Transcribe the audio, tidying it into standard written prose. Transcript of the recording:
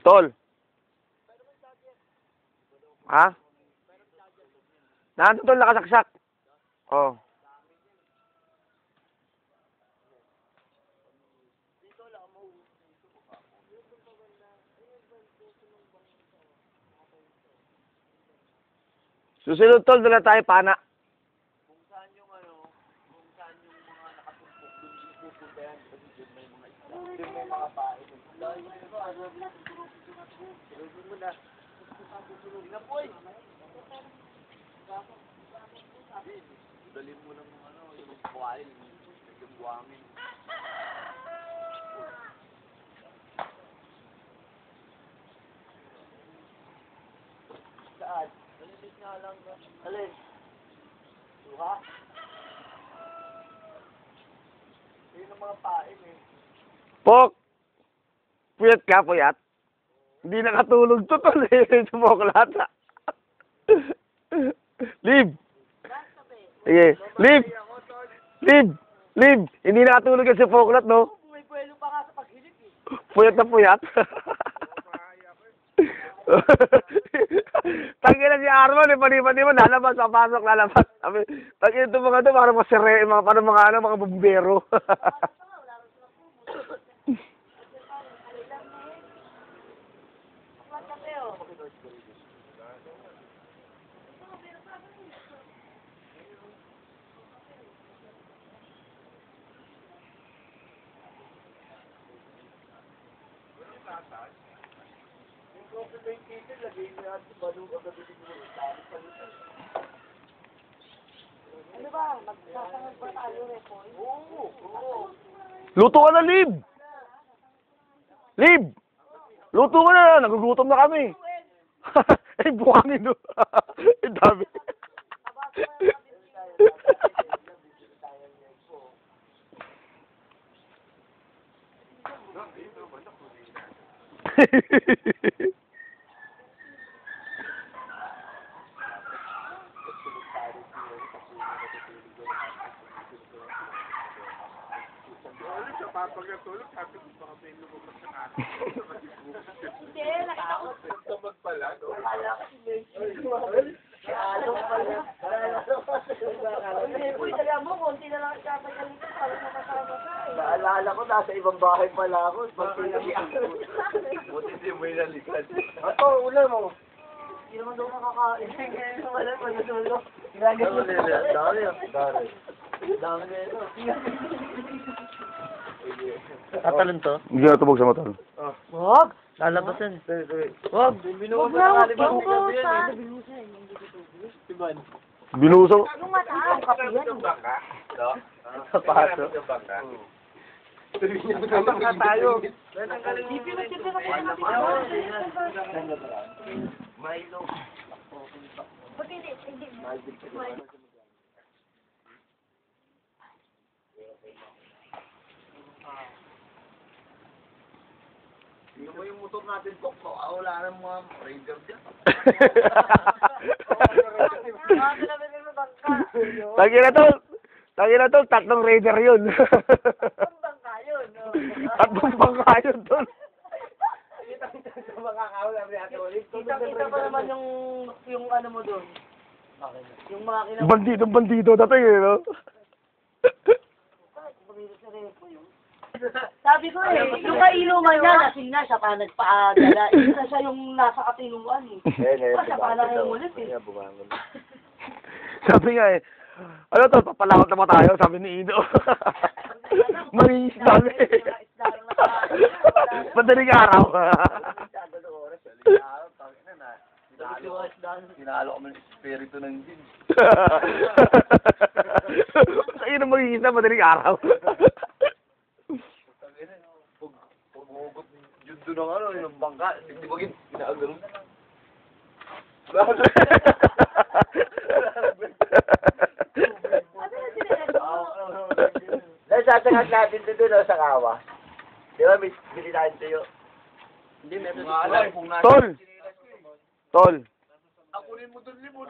Tol. Ha? Nandun tol, nakasaksak. Oh. Susunod tol, dala tayo pana. Kung saan yung kung saan yung mga nakatumpok doon pupunta yan kasi doon may mga isla. Doon may mga pae. Tulogin mo na. Tulogin na po eh. Dalhin mo ng yung buhayin. Yung buhangin. Saan? Nalilis nga lang. Alin? Luha? Yun ang mga pain eh. Pok! Puyat ka, puyat? Hindi nakatulog to, tol eh. Sumoklat. Leave! Sige, leave! Leave! Leave! Hindi nakatulog yan si Poklat, no? May puwelo pa nga sa paghilit eh. Puyat na puyat. Tangin na si Arman, paniman, lalabas, lalabas. Sabi, tangin ito mga ito, parang mga bumbero. Ano ba? Magsasangag ba tayo, Repoy? Oo. Luto ka na, Lib! Lib! Luto ka na, nagugutom na kami. Eh, buhangin no. Ang dami. Hindi, nakatakot. Tumag pala, no? Akala ko si Mercy. Along pala. Repoy, dala mo, konti na lang ikapagaling ko para makasama ka eh. Naalala ko, nasa ibang bahay pala ako. Buti di mo inalikan. Ato, ulam mo. Hindi naman daw makakain. Ngayon wala pa na dulo. Dami na ito. Tatalon to? Hindi na tubog sa mata. Wag! Lalabasan. Wag! Binuha mo na kalimutan yan eh. Iban. Binusong. Yung mataas. Yung bangka. Sapato. Bangka tayo. Milo. Tingnan mo yung motor natin, Pok. Wala ng mga raider dyan. Tagi na tol, tatlong raider yun. Bangka yun. Tatlong bangka yun, tol. Kita pa naman yung ano mo doon. Yung makina. Bandido datay eh, no? Sabi ko eh, yung kainuman niya, lasing na siya pa nagpaadala. Isa siya yung nasa katinuan eh. Siya pa nangungulit eh. Sabi nga eh, ano to, papalakot na ba tayo? Sabi ni Ido. Marinis dami. Madaling araw. Sinalo kami ng espiritu ng din. Sa'yo na marinis na madaling araw. Pag-ugot yun doon yung bangka. Hindi ba ginaganon? Sasangat natin doon sa kawa. Di ba, bili natin tayo? Hindi, meron. Tol! Tol! Akunin mo doon, Limon.